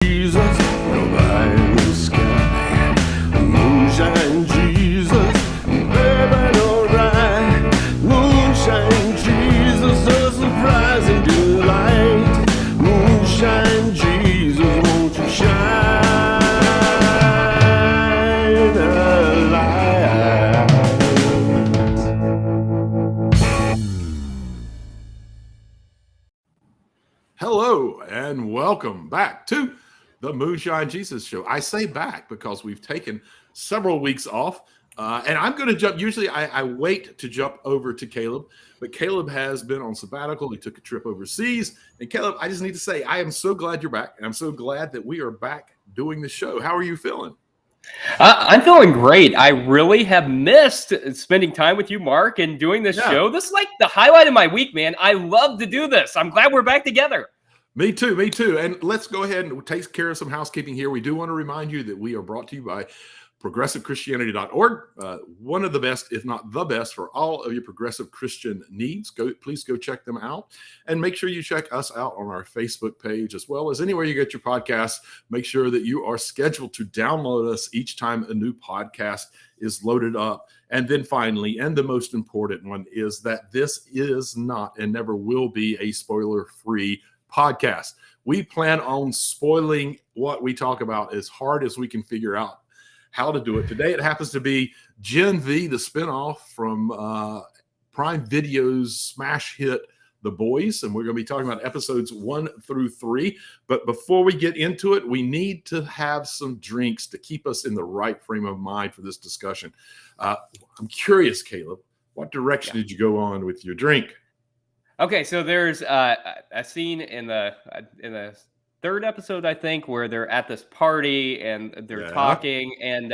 Jesus, nobody in the sky. Moonshine Jesus, baby, don't ride. Moonshine Jesus, a surprising delight. Moonshine Jesus, won't you shine a light? Hello and welcome back to the Moonshine Jesus Show. I say back because we've taken several weeks off, and I'm going to jump. Usually I wait to jump over to Caleb, but Caleb has been on sabbatical. He took a trip overseas. And Caleb, I just need to say, I am so glad you're back, and I'm so glad that we are back doing the show. How are you feeling? I'm feeling great. I really have missed spending time with you, Mark, and doing this show. This is like the highlight of my week, man. I love to do this. I'm glad we're back together. Me too. And let's go ahead and take care of some housekeeping here. We do want to remind you that we are brought to you by progressivechristianity.org, one of the best, if not the best, for all of your progressive Christian needs. Please go check them out, and make sure you check us out on our Facebook page, as well as anywhere you get your podcasts. Make sure that you are scheduled to download us each time a new podcast is loaded up. And then finally, and the most important one, is that this is not and never will be a spoiler-free podcast. We plan on spoiling what we talk about as hard as we can figure out how to do it. Today, it happens to be Gen V, the spinoff from Prime Video's smash hit, The Boys. And we're going to be talking about episodes 1 through 3. But before we get into it, we need to have some drinks to keep us in the right frame of mind for this discussion. I'm curious, Caleb, what direction did you go on with your drink? Okay, so there's a scene in the third episode, I think, where they're at this party and they're talking, and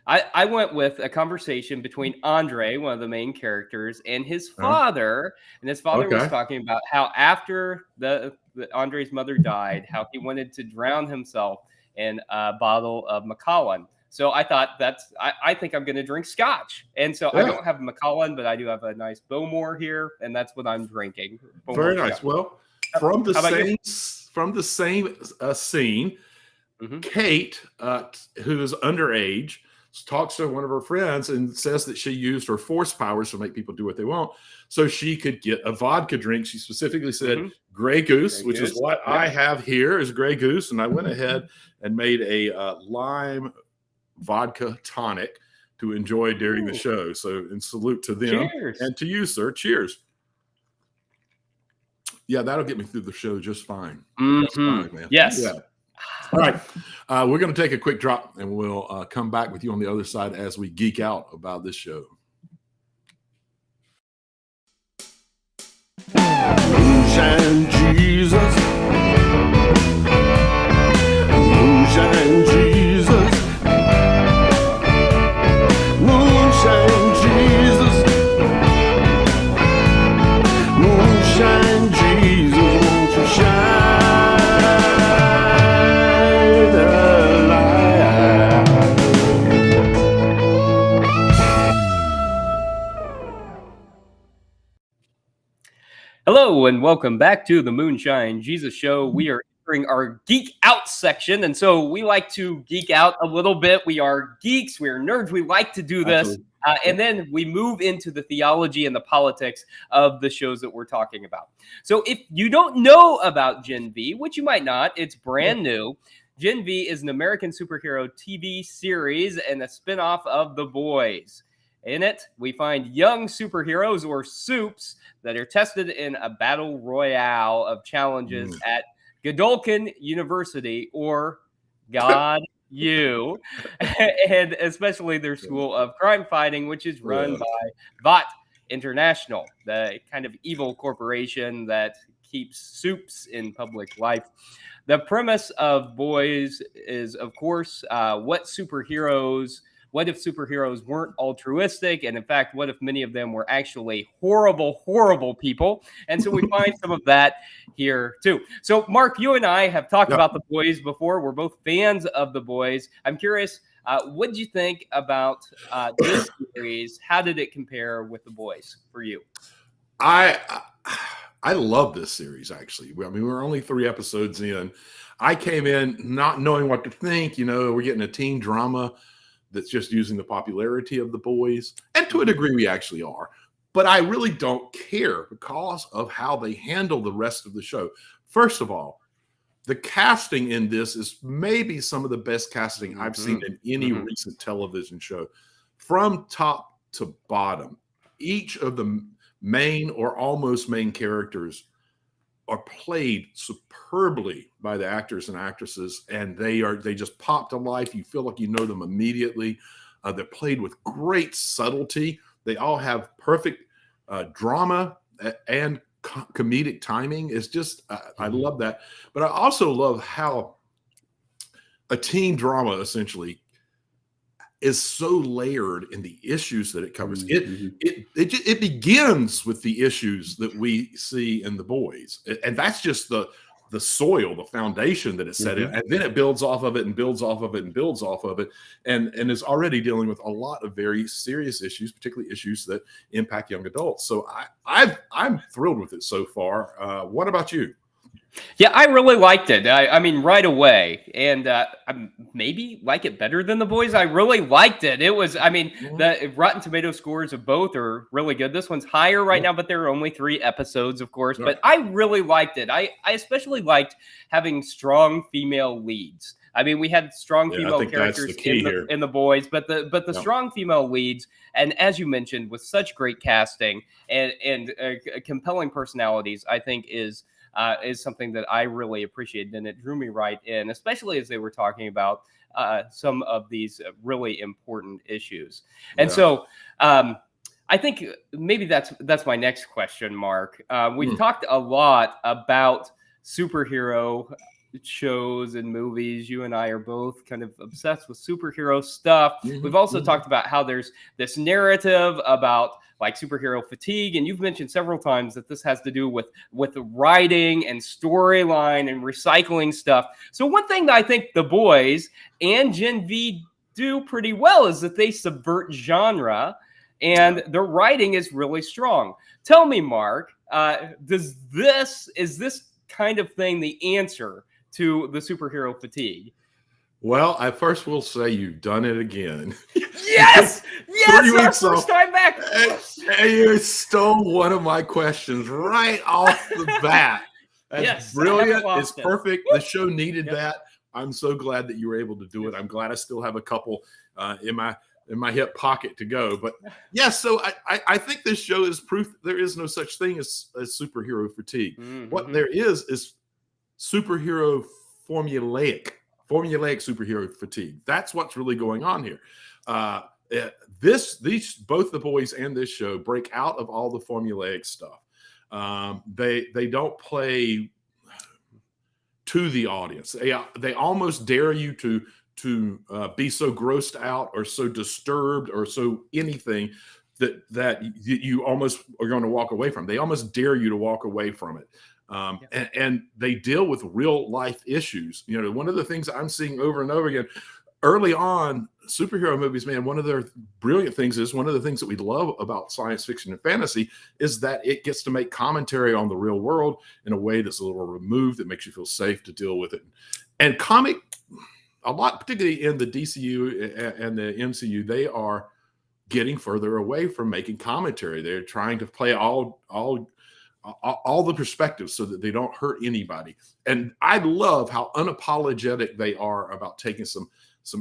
I went with a conversation between Andre, one of the main characters, and his father. And his father was talking about how after Andre's mother died, how he wanted to drown himself in a bottle of Macallan. So I thought I think I'm going to drink scotch. And so I don't have Macallan, but I do have a nice Bowmore here, and that's what I'm drinking. Very nice. Well, from the same scene, Kate, who is underage, talks to one of her friends and says that she used her force powers to make people do what they want so she could get a vodka drink. She specifically said Grey Goose, which is what I have here, is Grey Goose. And I went ahead and made a lime vodka tonic to enjoy during the show. So, in salute to them. Cheers. And to you, sir. Cheers. Yeah, that'll get me through the show just fine. That's fine, man. Yes. Yeah. All right. We're going to take a quick drop, and we'll come back with you on the other side as we geek out about this show. Moonshine Jesus, Moonshine Jesus, Moonshine Jesus, Moonshine Jesus, won't you shine a light? Hello, and welcome back to the Moonshine Jesus Show. We are entering our geek out section, and so we like to geek out a little bit. We are geeks, we are nerds, we like to do this, and then we move into the theology and the politics of the shows that we're talking about. So if you don't know about Gen V, which you might not, it's brand new. Gen V is an American superhero TV series and a spinoff of The Boys. In it, we find young superheroes, or soups, that are tested in a battle royale of challenges at Godolphin University, or God U, and especially their school of crime fighting, which is run by VOT International, the kind of evil corporation that keeps soups in public life. The premise of Boys is, of course, what if superheroes weren't altruistic? And in fact, what if many of them were actually horrible, horrible people? And so we find some of that here too. So Mark, you and I have talked about The Boys before. We're both fans of The Boys. I'm curious, what did you think about this series? How did it compare with The Boys for you? I I love this series, actually. I mean, we're only 3 episodes in. I came in not knowing what to think. We're getting a teen drama that's just using the popularity of The Boys. And to a degree, we actually are. But I really don't care because of how they handle the rest of the show. First of all, the casting in this is maybe some of the best casting I've seen in any recent television show. From top to bottom, each of the main or almost main characters are played superbly by the actors and actresses, and they just pop to life. You feel like you know them immediately. They're played with great subtlety. They all have perfect drama and comedic timing. It's just I love that. But I also love how a teen drama essentially is so layered in the issues that it covers. It begins with the issues that we see in The Boys, and that's just the soil, the foundation that it's set in, and then it builds off of it and builds off of it and builds off of it, and is already dealing with a lot of very serious issues, particularly issues that impact young adults. So I'm thrilled with it so far. What about you? Yeah, I really liked it. I mean, right away, and I maybe like it better than The Boys. I really liked it. It was, I mean, the Rotten Tomato scores of both are really good. This one's higher right now, but there are only 3 episodes, of course. But I really liked it. I especially liked having strong female leads. I mean, we had strong female characters in the Boys, but the strong female leads, and as you mentioned, with such great casting and compelling personalities, I think is something that I really appreciated, and it drew me right in, especially as they were talking about some of these really important issues. And so I think maybe that's my next question, Mark. We've talked a lot about superhero shows and movies. You and I are both kind of obsessed with superhero stuff. We've also talked about how there's this narrative about like superhero fatigue, and you've mentioned several times that this has to do with the writing and storyline and recycling stuff. So one thing that I think The Boys and Gen V do pretty well is that they subvert genre, and the writing is really strong. Tell me, Mark, is this kind of thing the answer to the superhero fatigue? Well, I first will say you've done it again. Yes! Our first time back. And you stole one of my questions right off the bat. That's brilliant. It's perfect. The show needed that. I'm so glad that you were able to do it. I'm glad I still have a couple in my hip pocket to go. But yes, so I think this show is proof there is no such thing as superhero fatigue. What there is superhero formulaic superhero fatigue. That's what's really going on here. Both The Boys and this show break out of all the formulaic stuff. They don't play to the audience. They almost dare you to be so grossed out or so disturbed or so anything that you almost are going to walk away from. They almost dare you to walk away from it. And they deal with real life issues. One of the things I'm seeing over and over again early on, superhero movies, man, one of their brilliant things is one of the things that we love about science fiction and fantasy is that it gets to make commentary on the real world in a way that's a little removed, that makes you feel safe to deal with it. And comic, a lot, particularly in the DCU and the MCU, they are getting further away from making commentary. They're trying to play all the perspectives so that they don't hurt anybody. And I love how unapologetic they are about taking some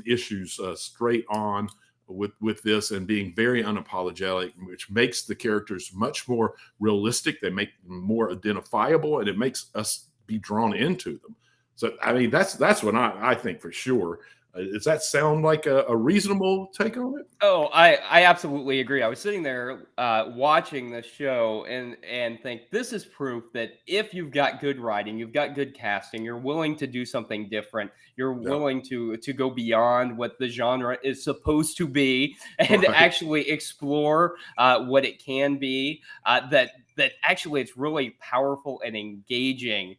issues straight on with this and being very unapologetic, which makes the characters much more realistic. They make them more identifiable, and it makes us be drawn into them. So, I mean, that's what I think for sure. Does that sound like a reasonable take on it? Oh, I absolutely agree. I was sitting there watching the show and think this is proof that if you've got good writing, you've got good casting, you're willing to do something different, you're willing to go beyond what the genre is supposed to be and actually explore what it can be, that actually it's really powerful and engaging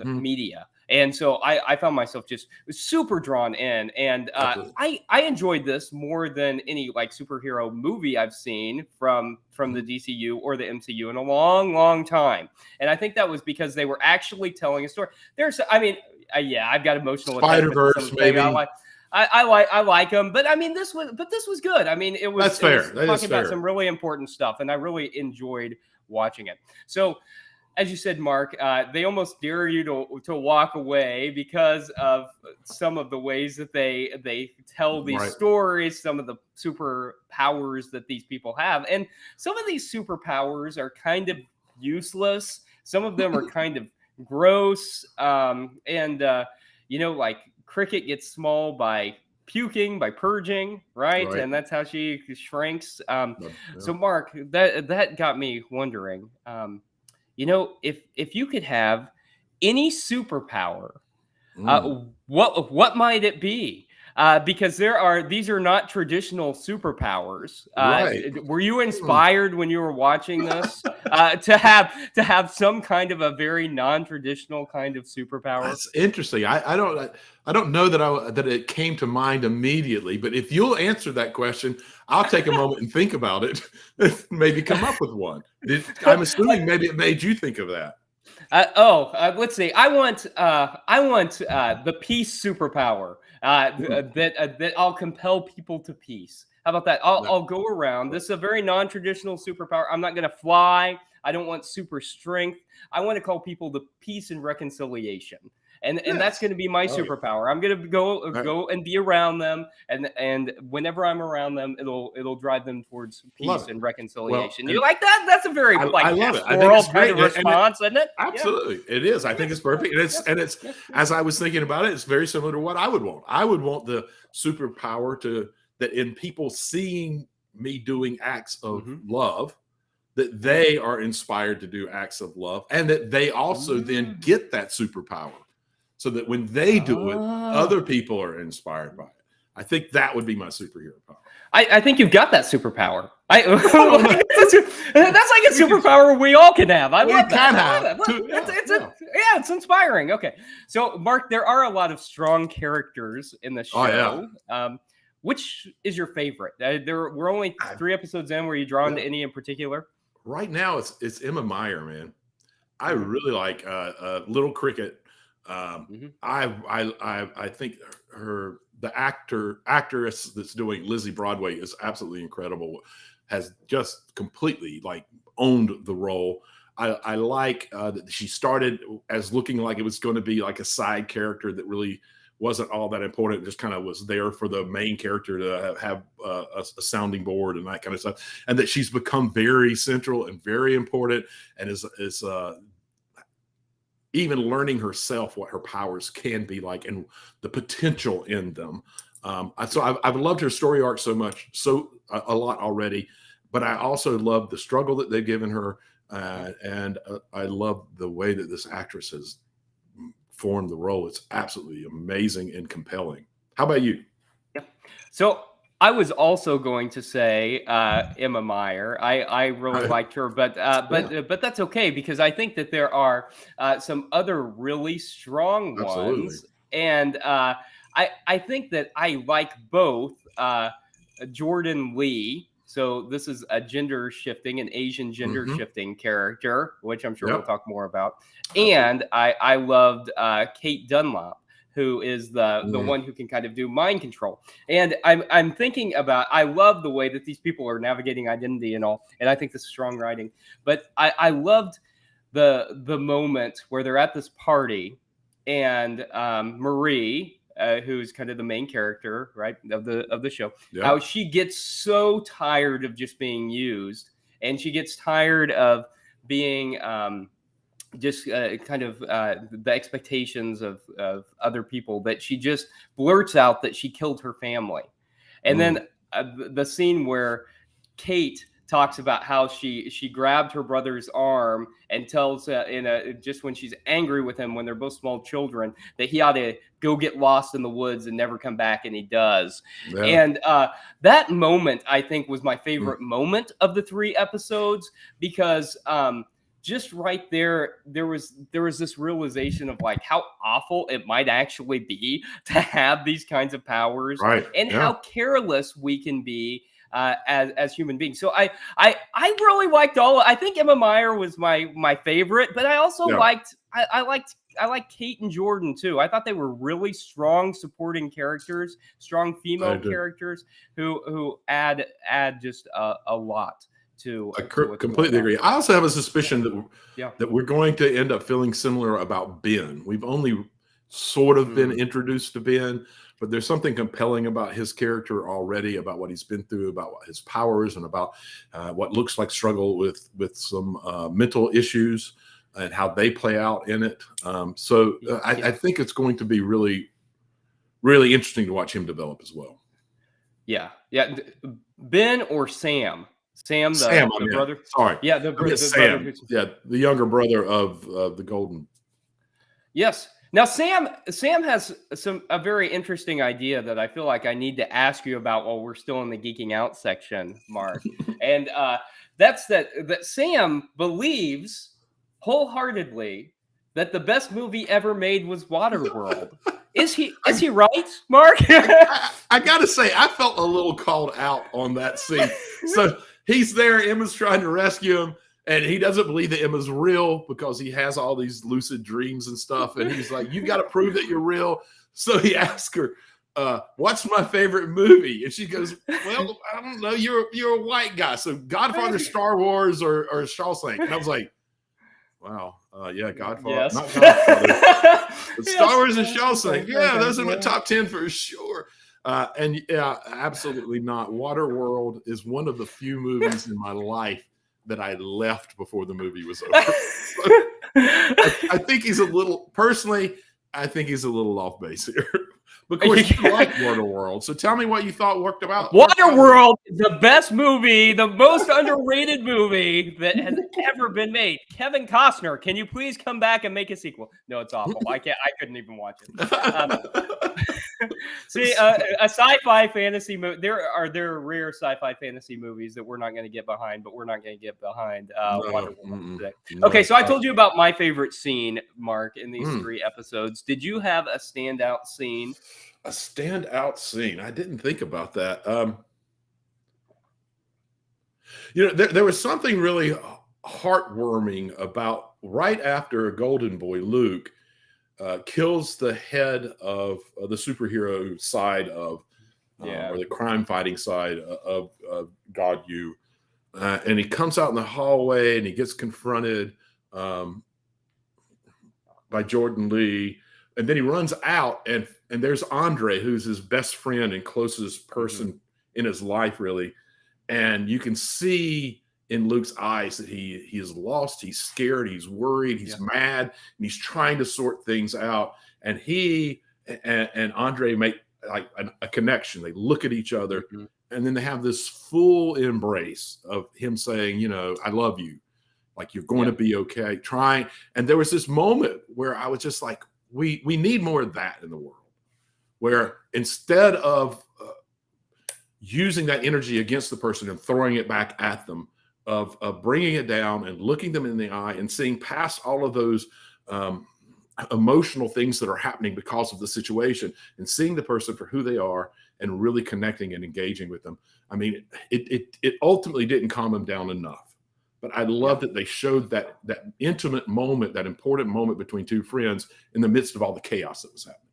media. And so I found myself just super drawn in, and I enjoyed this more than any like superhero movie I've seen from the DCU or the MCU in a long time. And I think that was because they were actually telling a story. Yeah, I've got emotional attachment to Spider-Verse, some maybe. I like them, but I mean this was good. I mean it was That's fair. It was talking about some really important stuff, and I really enjoyed watching it. So, as you said, Mark, they almost dare you to walk away because of some of the ways that they tell these stories, some of the superpowers that these people have, and some of these superpowers are kind of useless. Some of them are kind of gross, like Cricket gets small by puking, by purging, right? And that's how she shrinks. So, Mark, that got me wondering. If you could have any superpower, what might it be? Because these are not traditional superpowers. Were you inspired when you were watching this to have some kind of a very non-traditional kind of superpower? That's interesting. I don't know that it came to mind immediately, but if you'll answer that question, I'll take a moment and think about it. Maybe come up with one. I'm assuming maybe it made you think of that. Let's see. I want the peace superpower. That I'll compel people to peace. How about that? I'll go around. This is a very non-traditional superpower. I'm not going to fly. I don't want super strength. I want to call people to peace and reconciliation. And that's going to be my superpower. I'm going to go and be around them, and whenever I'm around them, it'll drive them towards peace and reconciliation. Well, you like that? That's a very I love it. I think it's great response, isn't it? Absolutely, it is. I think it's perfect, and it's as I was thinking about it, it's very similar to what I would want. I would want the superpower that in people seeing me doing acts of love, that they are inspired to do acts of love, and that they also then get that superpower. So that when they do it, other people are inspired by it. I think that would be my superhero power. I think you've got that superpower. That's like a superpower we all can have. I love that. It's inspiring. Okay, so Mark, there are a lot of strong characters in the show. Which is your favorite? We're only 3 episodes in. Were you drawn to any in particular? Right now, it's Emma Meyer, man. I really like Little Cricket. I think the actress that's doing Lizzie Broadway is absolutely incredible. Has just completely owned the role. I like that she started as looking like it was going to be like a side character that really wasn't all that important. Just kind of was there for the main character to have a sounding board and that kind of stuff. And that she's become very central and very important, and is even learning herself what her powers can be like and the potential in them. So I've loved her story arc so much, a lot already, but I also love the struggle that they've given her. And I love the way that this actress has formed the role. It's absolutely amazing and compelling. How about you? Yeah. So I was also going to say Emma Meyer. I really liked her, but that's okay because I think that there are some other really strong ones, and I think that I like both Jordan Lee. So this is a gender shifting, an Asian gender shifting character, which I'm sure we'll talk more about. And I loved Kate Dunlop, who is the one who can kind of do mind control. And I'm thinking about, I love the way that these people are navigating identity and all, and I think this is strong writing. But I loved the moment where they're at this party, and Marie, who's kind of the main character, right, of the show, how she gets so tired of just being used, and she gets tired of being the expectations of other people, that she just blurts out that she killed her family. And then the scene where Kate talks about how she grabbed her brother's arm and tells just when she's angry with him, when they're both small children, that he ought to go get lost in the woods and never come back, and he does. And that moment, I think, was my favorite moment of the 3 episodes, because just right there was this realization of like how awful it might actually be to have these kinds of powers, Right. and Yeah. how careless we can be as human beings. So I really liked I think Emma Meyer was my favorite, but I also Yeah. liked Kate and Jordan too. I thought they were really strong supporting characters, strong female characters who add just a lot to. I completely agree. I also have a suspicion that we're going to end up feeling similar about Ben. We've only sort of been introduced to Ben, but there's something compelling about his character already, about what he's been through, about his powers, and about what looks like struggle with some mental issues and how they play out in it. I think it's going to be really, really interesting to watch him develop as well. Yeah. Ben or Sam? Sam, the brother. Sorry. Yeah, the Sam. brother. Yeah, the younger brother of the Golden. Yes. Now, Sam has a very interesting idea that I feel like I need to ask you about while we're still in the geeking out section, Mark. And that's that Sam believes wholeheartedly that the best movie ever made was Waterworld. Is he right, Mark? I gotta say, I felt a little called out on that scene. So he's there, Emma's trying to rescue him, and he doesn't believe that Emma's real because he has all these lucid dreams and stuff. And he's like, "You got to prove that you're real." So he asks her, "What's my favorite movie?" And she goes, "Well, I don't know. You're a white guy, so Godfather, Star Wars, or Shawshank." And I was like, "Wow, yeah, Godfather, Yes. not Godfather, but Yes. Star Wars and Shawshank. Yeah, those are my top 10 for sure." And yeah, absolutely not. Waterworld is one of the few movies in my life that I left before the movie was over. I think he's a little, personally, I think he's a little off base here. Of course, you like Waterworld. So tell me what you thought worked about Waterworld is the best movie, the most underrated movie that has ever been made. Kevin Costner, can you please come back and make a sequel? No, it's awful. I couldn't even watch it. See, a sci-fi fantasy movie. There are rare sci-fi fantasy movies that we're not going to get behind, but we're not going to get behind Waterworld today. Okay, so I told you about my favorite scene, Mark, in these 3 episodes. Did you have a standout scene? A standout scene. I didn't think about that. There was something really heartwarming about right after Golden Boy Luke kills the head of the superhero side of, or the crime fighting side of God U, and he comes out in the hallway and he gets confronted by Jordan Lee, and then he runs out and there's Andre, who's his best friend and closest person in his life, really, and you can see in Luke's eyes that he is lost, he's scared, he's worried, he's mad, and he's trying to sort things out. And he and Andre make like a connection. They look at each other, and then they have this full embrace of him saying, "I love you, like you're going to be okay." Trying, and there was this moment where I was just like, we need more of that in the world, where instead of using that energy against the person and throwing it back at them, of bringing it down and looking them in the eye and seeing past all of those emotional things that are happening because of the situation, and seeing the person for who they are and really connecting and engaging with them. I mean, it ultimately didn't calm them down enough, but I love that they showed that intimate moment, that important moment between two friends in the midst of all the chaos that was happening.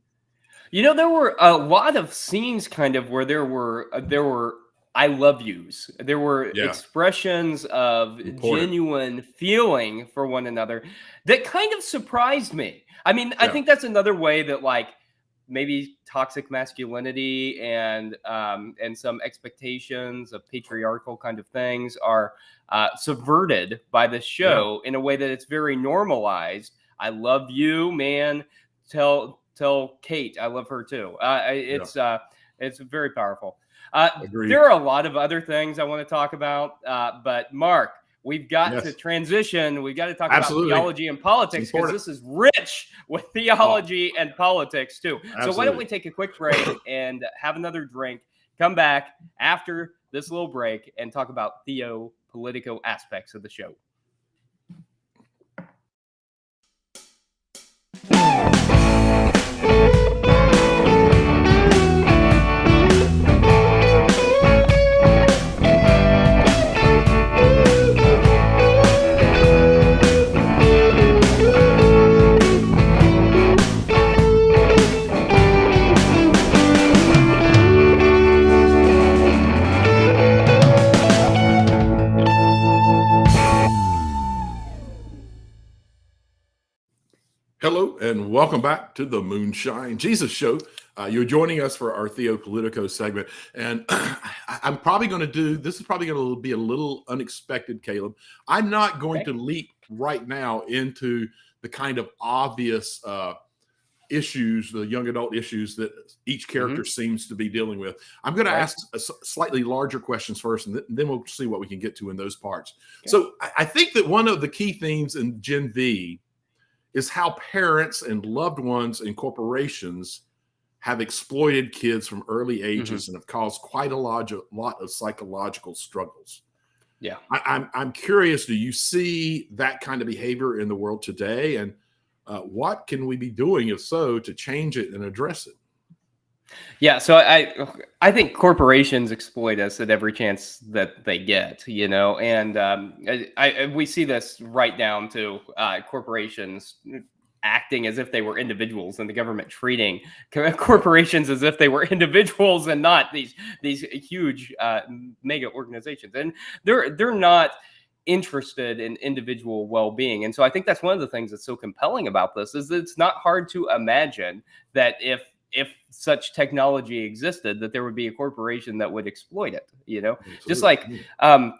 There were a lot of scenes kind of where there were I love yous. There were expressions of genuine feeling for one another that kind of surprised me. I mean, I think that's another way that like maybe toxic masculinity and some expectations of patriarchal kind of things are subverted by the show in a way that it's very normalized. I love you, man. Tell Kate I love her too. It's very powerful. There are a lot of other things I want to talk about, but Mark, we've got to transition. We've got to talk about theology and politics, because this is rich with theology and politics too. So why don't we take a quick break and have another drink, come back after this little break and talk about theo-political aspects of the show. welcome back to the Moonshine Jesus Show. You're joining us for our Theo Politico segment, and I'm probably going to do this. Is probably going to be a little unexpected, Caleb. I'm not going to leap right now into the kind of obvious issues, the young adult issues that each character seems to be dealing with. I'm going to ask slightly larger questions first, and then we'll see what we can get to in those parts. Okay. So I think that one of the key themes in Gen V is how parents and loved ones and corporations have exploited kids from early ages and have caused quite a lot of psychological struggles. Yeah. I'm curious, do you see that kind of behavior in the world today? And what can we be doing, if so, to change it and address it? Yeah, so I think corporations exploit us at every chance that they get, you know, and we see this right down to corporations acting as if they were individuals, and the government treating corporations as if they were individuals and not these huge mega organizations, and they're not interested in individual well-being. And so I think that's one of the things that's so compelling about this is that it's not hard to imagine that if such technology existed, that there would be a corporation that would exploit it, you know. Absolutely. Just like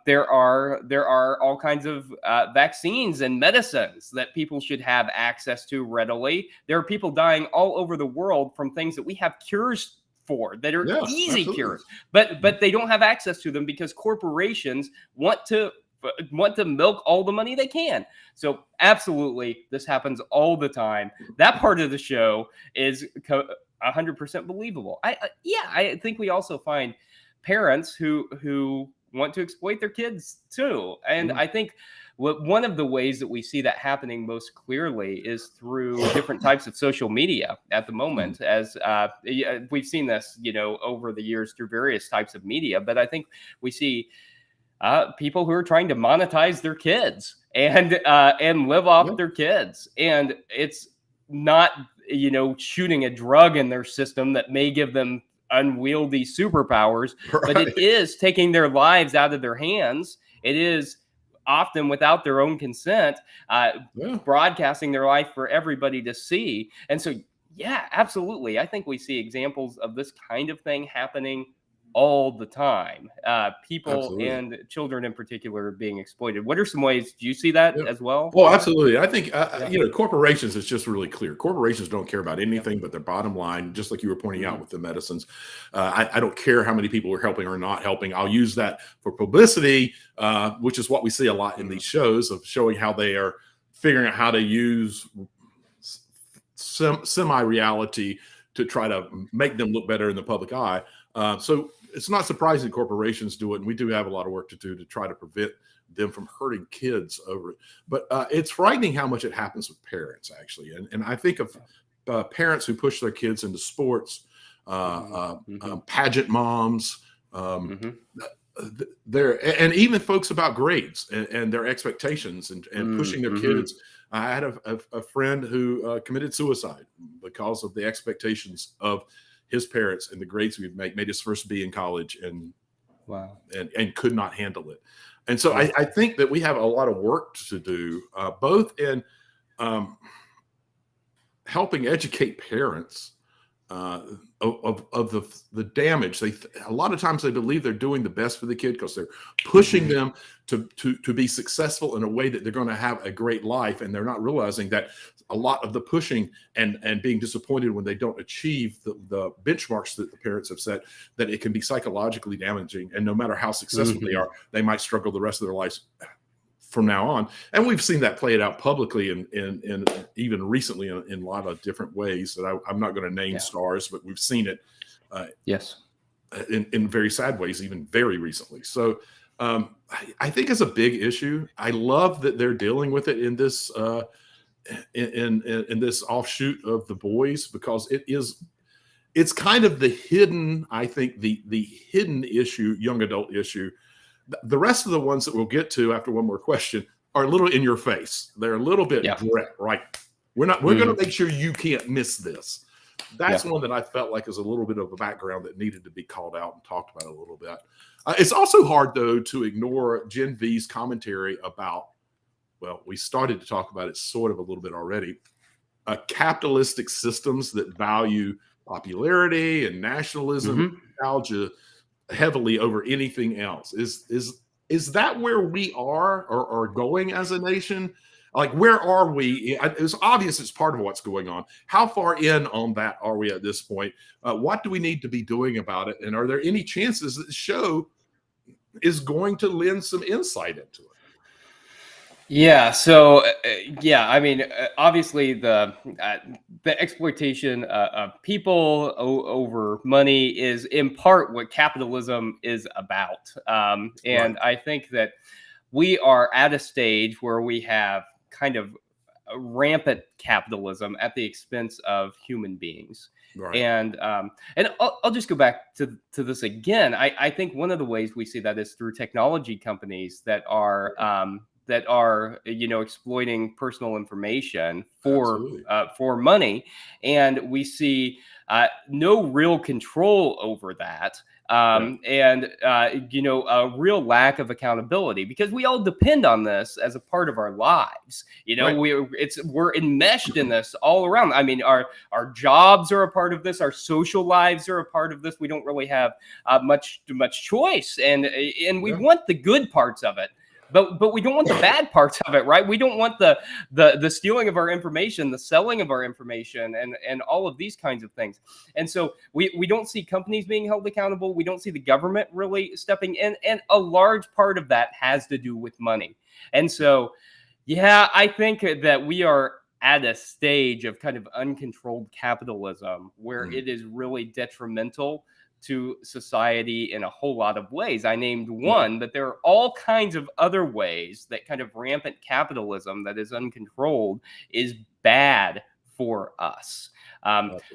there are all kinds of vaccines and medicines that people should have access to readily. There are people dying all over the world from things that we have cures for that are easy cures, but they don't have access to them because corporations want to milk all the money they can. So absolutely, this happens all the time. That part of the show is 100% believable. I think we also find parents who want to exploit their kids too. And I think one of the ways that we see that happening most clearly is through different types of social media at the moment, as we've seen this, you know, over the years through various types of media. But I think we see people who are trying to monetize their kids and live off their kids. And it's not, you know, shooting a drug in their system that may give them unwieldy superpowers, but it is taking their lives out of their hands. It is often without their own consent, broadcasting their life for everybody to see. And so, yeah, absolutely. I think we see examples of this kind of thing happening all the time. People and children in particular are being exploited. What are some ways? Do you see that as well? Well, absolutely. I think, you know, corporations, it's just really clear. Corporations don't care about anything but their bottom line, just like you were pointing out with the medicines. I don't care how many people are helping or not helping. I'll use that for publicity, which is what we see a lot in these shows of showing how they are figuring out how to use semi-reality to try to make them look better in the public eye. So it's not surprising corporations do it, and we do have a lot of work to do to try to prevent them from hurting kids over it. But it's frightening how much it happens with parents, actually. And I think of parents who push their kids into sports, pageant moms, and even folks about grades and their expectations and pushing their kids. I had a friend who committed suicide because of the expectations of his parents and the grades we'd made his first B in college and could not handle it. And so I think that we have a lot of work to do, both in helping educate parents of the damage. A lot of times they believe they're doing the best for the kid because they're pushing them to be successful in a way that they're going to have a great life, and they're not realizing that a lot of the pushing and being disappointed when they don't achieve the benchmarks that the parents have set, that it can be psychologically damaging, and no matter how successful they are, they might struggle the rest of their lives from now on. And we've seen that played out publicly and even recently in a lot of different ways that I'm not going to name stars, but we've seen it in very sad ways, even very recently. So I think it's a big issue. I love that they're dealing with it in this in this offshoot of The Boys, because it's kind of the hidden, I think the hidden issue, young adult issue. The rest of the ones that we'll get to after one more question are a little in your face. They're a little bit direct, right? We're going to make sure you can't miss this. That's one that I felt like is a little bit of a background that needed to be called out and talked about a little bit. It's also hard, though, to ignore Gen V's commentary about, well, we started to talk about it sort of a little bit already, capitalistic systems that value popularity and nationalism, nostalgia heavily over anything else. Is that where we are or going as a nation? Like, where are we? It's obvious it's part of what's going on. How far in on that are we at this point? What do we need to be doing about it? And are there any chances that the show is going to lend some insight into it? Yeah. So, yeah, I mean, obviously the exploitation of people over money is in part what capitalism is about. And I think that we are at a stage where we have kind of a rampant capitalism at the expense of human beings. Right. And I'll just go back to this again. I think one of the ways we see that is through technology companies that are exploiting personal information for money, and we see no real control over that. And a real lack of accountability, because we all depend on this as a part of our lives. We're enmeshed in this all around. I mean, our jobs are a part of this. Our social lives are a part of this. We don't really have much choice, and we want the good parts of it. But we don't want the bad parts of it, right? We don't want the stealing of our information, the selling of our information, and all of these kinds of things. And so we don't see companies being held accountable. We don't see the government really stepping in. And a large part of that has to do with money. And so, yeah, I think that we are at a stage of kind of uncontrolled capitalism where it is really detrimental to society in a whole lot of ways. I named one, but there are all kinds of other ways that kind of rampant capitalism that is uncontrolled is bad for us.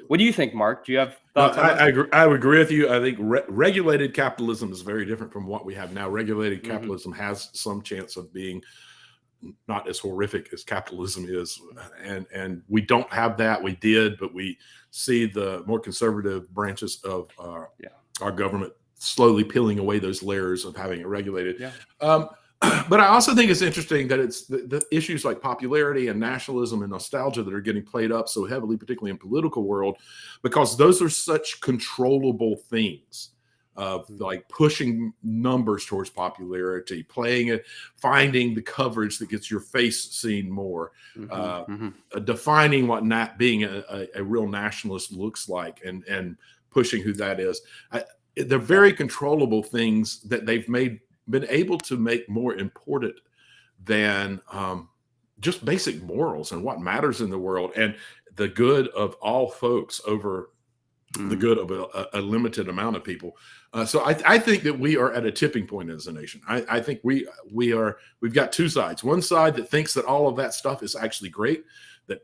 What do you think, Mark? Do you have thoughts on that? I would agree with you. I think regulated capitalism is very different from what we have now. Regulated capitalism has some chance of being not as horrific as capitalism is, and we don't have that. We did, but we see the more conservative branches of our government slowly peeling away those layers of having it regulated. But I also think it's interesting that it's the issues like popularity and nationalism and nostalgia that are getting played up so heavily, particularly in political world, because those are such controllable things. Of like pushing numbers towards popularity, playing it, finding the coverage that gets your face seen more, defining what not being a real nationalist looks like, and pushing who that is. They're very controllable things that they've been able to make more important than just basic morals and what matters in the world and the good of all folks over the good of a limited amount of people. So I think that we are at a tipping point as a nation. I think we've got two sides. One side that thinks that all of that stuff is actually great, that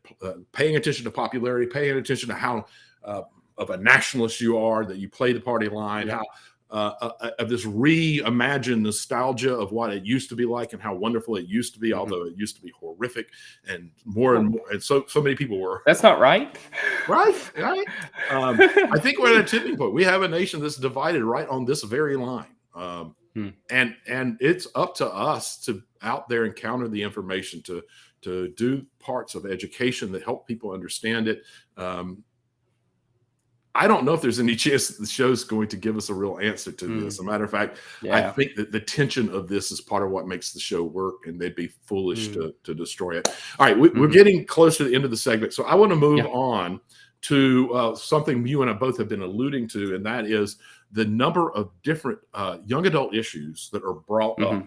paying attention to popularity, paying attention to how of a nationalist you are, that you play the party line, how of this reimagined nostalgia of what it used to be like and how wonderful it used to be, although it used to be horrific and more, and so many people were. That's not right. Right. I think we're at a tipping point. We have a nation that's divided right on this very line. And it's up to us to out there and counter the information, to do parts of education that help people understand it. I don't know if there's any chance that the show's going to give us a real answer to this. As a matter of fact, I think that the tension of this is part of what makes the show work, and they'd be foolish to destroy it. All right, we're getting close to the end of the segment, so I want to move on to something you and I both have been alluding to, and that is the number of different young adult issues that are brought up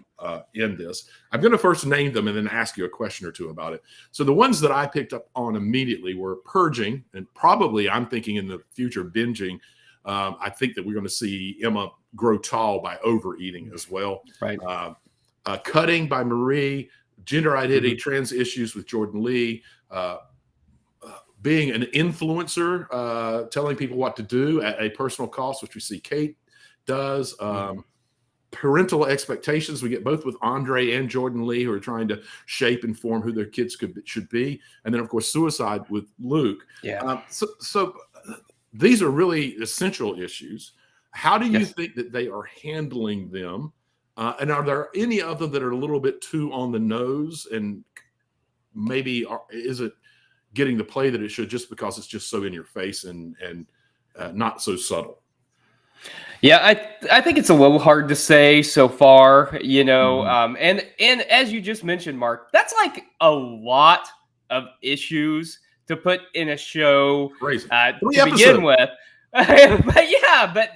in this. I'm going to first name them and then ask you a question or two about it. So the ones that I picked up on immediately were purging, and probably I'm thinking in the future binging. I think that we're going to see Emma grow tall by overeating as well. Right. Cutting by Marie, gender identity, trans issues with Jordan Lee, being an influencer, telling people what to do at a personal cost, which we see Kate does. Parental expectations, we get both with Andre and Jordan Lee, who are trying to shape and form who their kids should be. And then, of course, suicide with Luke. So these are really essential issues. How do you think that they are handling them? And are there any of them that are a little bit too on the nose? And maybe is it getting the play that it should, just because it's just so in your face and not so subtle. Yeah, I think it's a little hard to say so far, and as you just mentioned, Mark, that's like a lot of issues to put in a show Crazy. to 3 begin episodes. with. but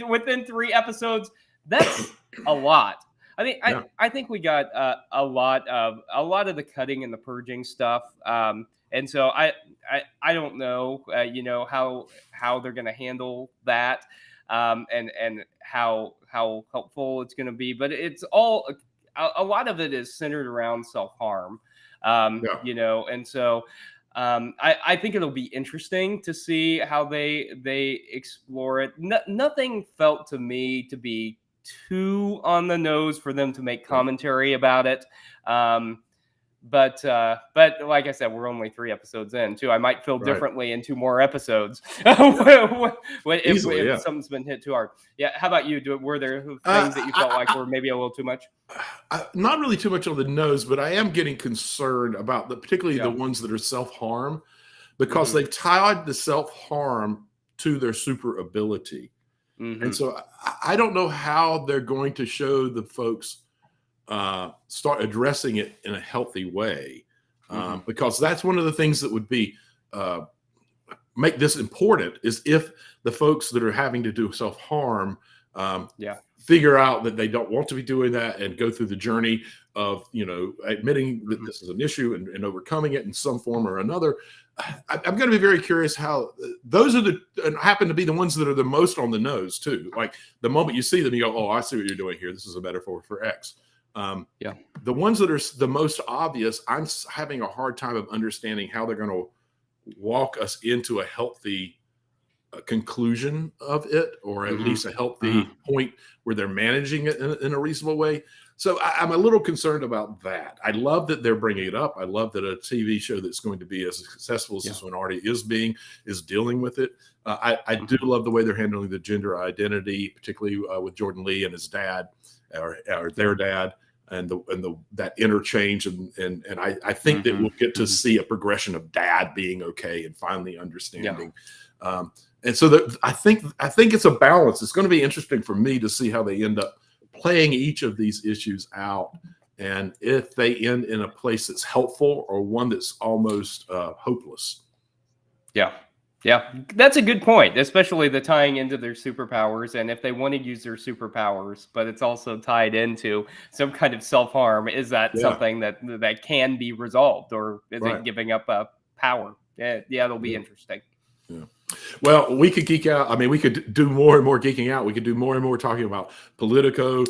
within 3 episodes, that's a lot. I think we got a lot of the cutting and the purging stuff, and so I don't know, how they're going to handle that. And how helpful it's going to be, but it's all a lot of it is centered around self-harm, and so I think it'll be interesting to see how they explore it. Nothing felt to me to be too on the nose for them to make commentary about it. But like I said, we're only 3 episodes in too. I might feel differently in 2 more episodes if something's been hit too hard. Yeah. How about you? Were there things that you felt like were maybe a little too much? Not really too much on the nose, but I am getting concerned about particularly the ones that are self-harm, because they've tied the self-harm to their super ability. And so I don't know how they're going to show the folks start addressing it in a healthy way, because that's one of the things that would be make this important, is if the folks that are having to do self-harm figure out that they don't want to be doing that and go through the journey of admitting that this is an issue and overcoming it in some form or another. I'm going to be very curious how those are happen to be the ones that are the most on the nose too. Like the moment you see them, you go, "Oh, I see what you're doing here. This is a metaphor for X." The ones that are the most obvious, I'm having a hard time of understanding how they're going to walk us into a healthy conclusion of it, or at least a healthy point where they're managing it in a reasonable way. So I'm a little concerned about that. I love that they're bringing it up. I love that a TV show that's going to be as successful as this one already is dealing with it. I do love the way they're handling the gender identity, particularly with Jordan Lee and his dad, or their dad, and that interchange, and I think that we'll get to see a progression of dad being okay and finally understanding. And so I think it's a balance. It's going to be interesting for me to see how they end up playing each of these issues out, and if they end in a place that's helpful or one that's almost hopeless. Yeah, that's a good point, especially the tying into their superpowers, and if they want to use their superpowers, but it's also tied into some kind of self-harm. Is that something that can be resolved, or is it giving up a power? Yeah, it'll be interesting. Yeah. Well, we could geek out. I mean, we could do more and more geeking out. We could do more and more talking about politico,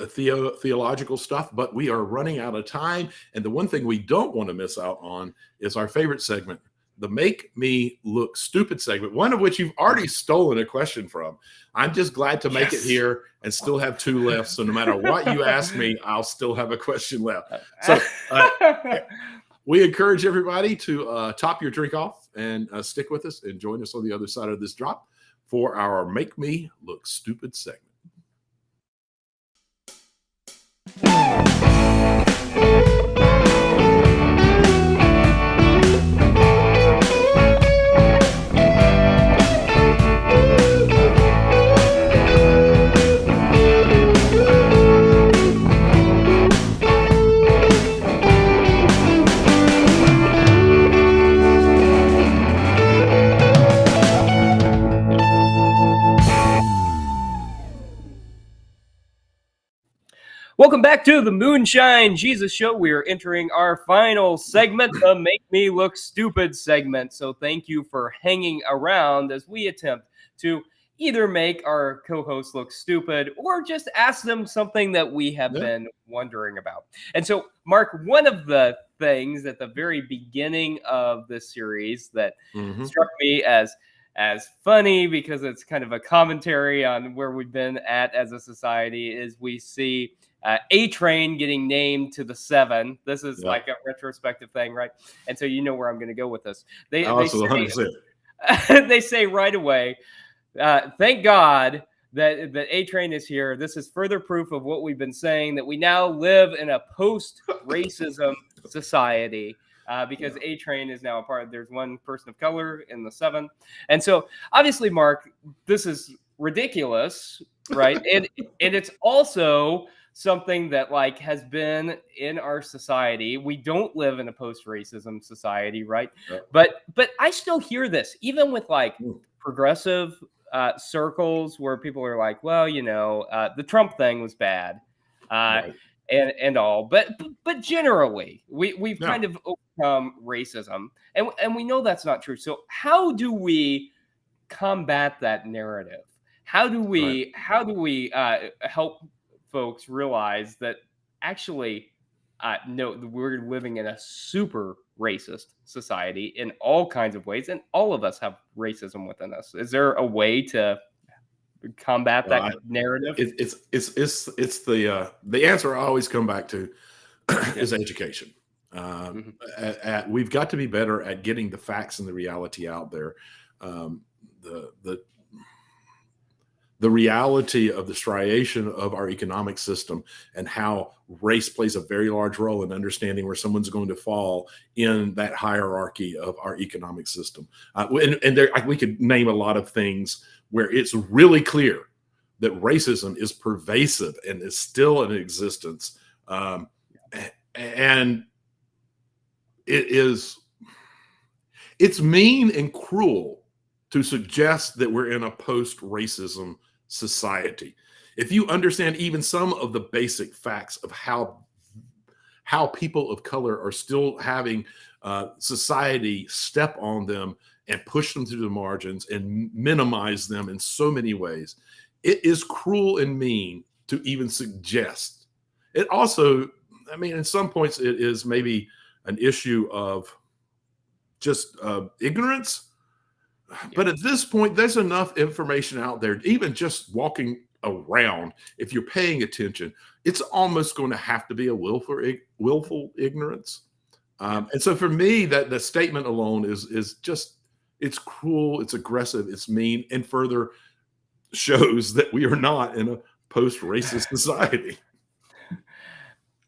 theological stuff, but we are running out of time. And the one thing we don't want to miss out on is our favorite segment, the Make Me Look Stupid segment, one of which you've already stolen a question from. I'm just glad to make it here and still have 2 left. So no matter what you ask me, I'll still have a question left. So we encourage everybody to top your drink off and stick with us and join us on the other side of this drop for our Make Me Look Stupid segment. Welcome back to the Moonshine Jesus Show. We are entering our final segment, the Make Me Look Stupid segment. So thank you for hanging around as we attempt to either make our co-hosts look stupid or just ask them something that we have been wondering about. And so, Mark, one of the things at the very beginning of this series that struck me as funny, because it's kind of a commentary on where we've been at as a society, is we see A-Train getting named to the 7. This is like a retrospective thing, right? And so you know where I'm going to go with this. They say right away, thank God that A-Train is here. This is further proof of what we've been saying, that we now live in a post-racism society. because A Train is now a part. There's one person of color in the 7, and so obviously, Mark, this is ridiculous, right? and it's also something that like has been in our society. We don't live in a post-racism society, right? Yep. But I still hear this even with like Mm. progressive circles where people are like, well, the Trump thing was bad, Right. and all, but generally we've Yeah. kind of overcome racism, and we know that's not true. So how do we combat that narrative? How do we help folks realize that actually no, we're living in a super racist society in all kinds of ways, and all of us have racism within us? Is there a way to combat Well, that narrative? it's the answer I always come back to is education. We've got to be better at getting the facts and the reality out there. The reality of the striation of our economic system and how race plays a very large role in understanding where someone's going to fall in that hierarchy of our economic system. We could name a lot of things where it's really clear that racism is pervasive and is still in existence. And it's mean and cruel to suggest that we're in a post-racism society. If you understand even some of the basic facts of how people of color are still having society step on them and push them to the margins and minimize them in so many ways, it is cruel and mean to even suggest. It also, I mean, in some points, it is maybe an issue of just ignorance. But at this point, there's enough information out there, even just walking around, if you're paying attention, it's almost going to have to be a willful ignorance. And so for me, that the statement alone is just, it's cruel, it's aggressive, it's mean, and further shows that we are not in a post-racist society.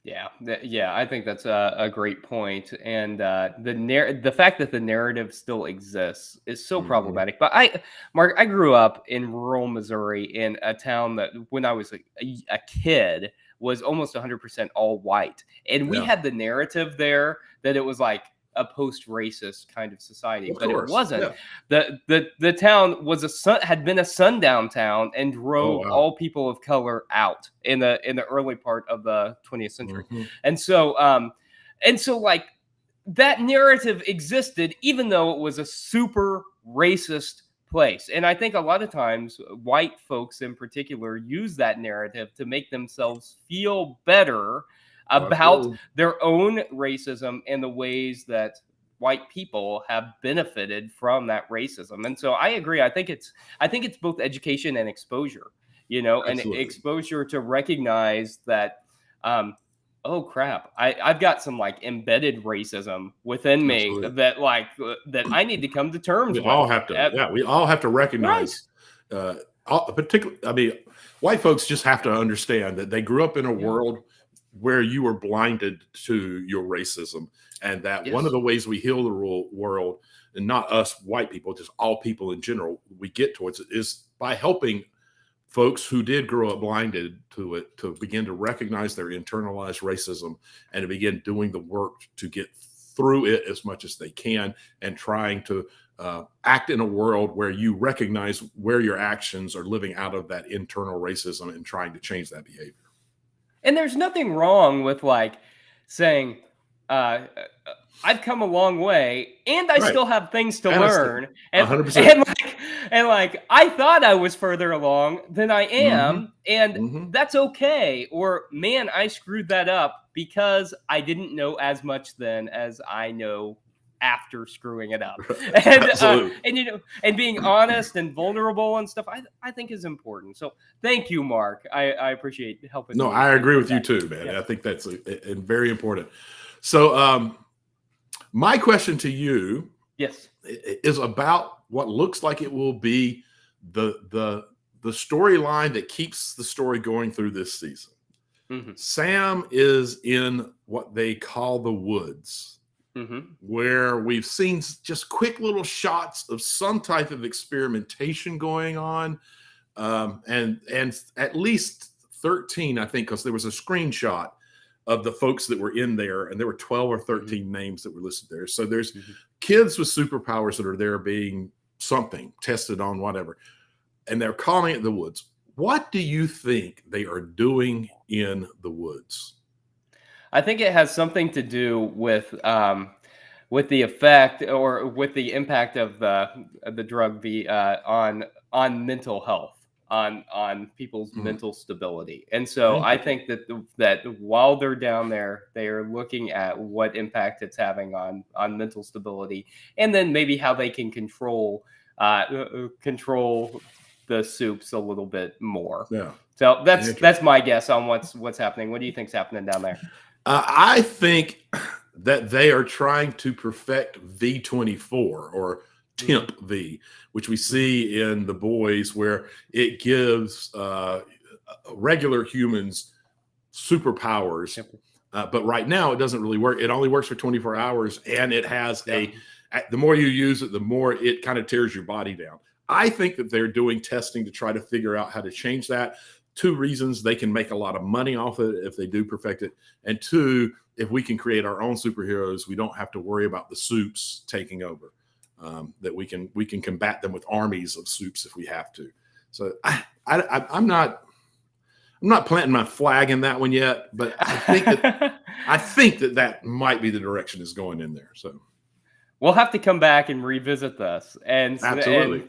Yeah, I think that's a great point. And the fact that the narrative still exists is so problematic. But Mark, I grew up in rural Missouri in a town that when I was a kid was almost 100% all white. And we had the narrative there that it was like a post-racist kind of society, but it wasn't. The town was had been a sundown town and drove all people of color out in the early part of the 20th century. And so like that narrative existed even though it was a super racist place. And I think a lot of times white folks in particular use that narrative to make themselves feel better about their own racism and the ways that white people have benefited from that racism. And so I agree. I think it's both education and exposure, and exposure to recognize that, oh crap, I've got some like embedded racism within me that that I need to come to terms with. We all have to recognize, particularly, I mean, white folks just have to understand that they grew up in a world where you were blinded to your racism, and that one of the ways we heal the world, and not us white people, just all people in general, we get towards it, is by helping folks who did grow up blinded to it to begin to recognize their internalized racism and to begin doing the work to get through it as much as they can, and trying to act in a world where you recognize where your actions are living out of that internal racism and trying to change that behavior. And there's nothing wrong with like saying, I've come a long way and I still have things to learn. And 100%. And I thought I was further along than I am. And that's okay. Or, man, I screwed that up because I didn't know as much then as I know after screwing it up. And being honest and vulnerable and stuff, I think is important. So thank you, Mark. I appreciate helping. No, I agree with you too, man. I think that's very important. So my question to you is about what looks like it will be the storyline that keeps the story going through this season. Sam is in what they call the woods. where we've seen just quick little shots of some type of experimentation going on. And at least 13, I think, because there was a screenshot of the folks that were in there, and there were 12 or 13 names that were listed there. So there's kids with superpowers that are there being something tested on, whatever, and they're calling it the woods. What do you think they are doing in the woods? I think it has something to do with the effect or with the impact of the drug on mental health, on people's mental stability. And so I think that while they're down there, they are looking at what impact it's having on mental stability, and then maybe how they can control the soups a little bit more. Yeah. So that's my guess on what's happening. What do you think's happening down there? I think that they are trying to perfect V24 or Temp V, which we see in The Boys, where it gives regular humans superpowers. But right now it doesn't really work. It only works for 24 hours, and it has the more you use it, the more it kind of tears your body down. I think that they're doing testing to try to figure out how to change that. 2 reasons: they can make a lot of money off it if they do perfect it. And 2, if we can create our own superheroes, we don't have to worry about the soups taking over. That we can combat them with armies of soups if we have to. So I'm not planting my flag in that one yet, but I think that might be the direction it's going in there. So we'll have to come back and revisit this and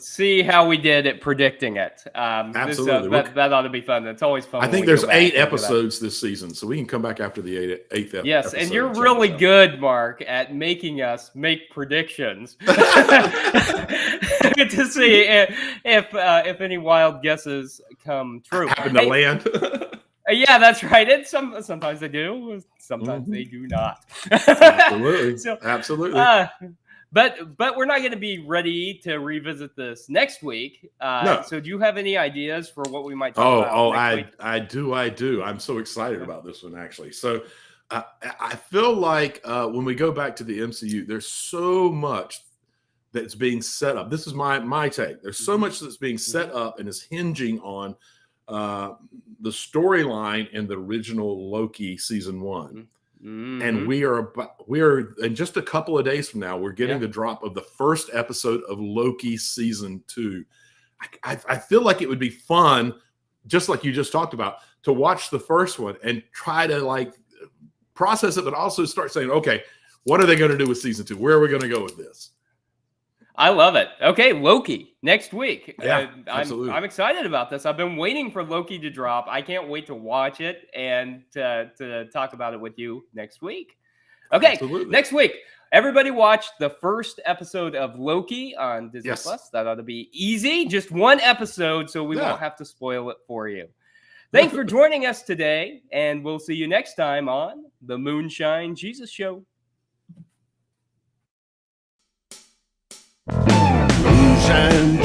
see how we did at predicting it. Absolutely. That ought to be fun. It's always fun. I think there's 8 episodes this season, so we can come back after the 8th episode. Yes, and you're really good, Mark, at making us make predictions to see if any wild guesses come true. Happen to land. Yeah, that's right. And sometimes they do, sometimes they do not. Absolutely. Absolutely. But we're not going to be ready to revisit this next week. No. So do you have any ideas for what we might talk about next week? I do. I'm so excited about this one, actually. So I feel like when we go back to the MCU, there's so much that's being set up. This is my take. There's so much that's being set up and is hinging on the storyline in the original Loki season 1. And we are in just a couple of days from now, we're getting the drop of the first episode of Loki season 2. I feel like it would be fun, just like you just talked about, to watch the first one and try to process it, but also start saying, okay, what are they going to do with season 2? Where are we going to go with this? I love it. Okay, Loki next week. Yeah, absolutely. I'm excited about this. I've been waiting for Loki to drop. I can't wait to watch it and to talk about it with you next week. Okay, absolutely. Next week, everybody watch the first episode of Loki on Disney Plus. That ought to be easy. Just 1 episode, so we won't have to spoil it for you. Thanks for joining us today, and we'll see you next time on the Moonshine Jesus Show. Moonshine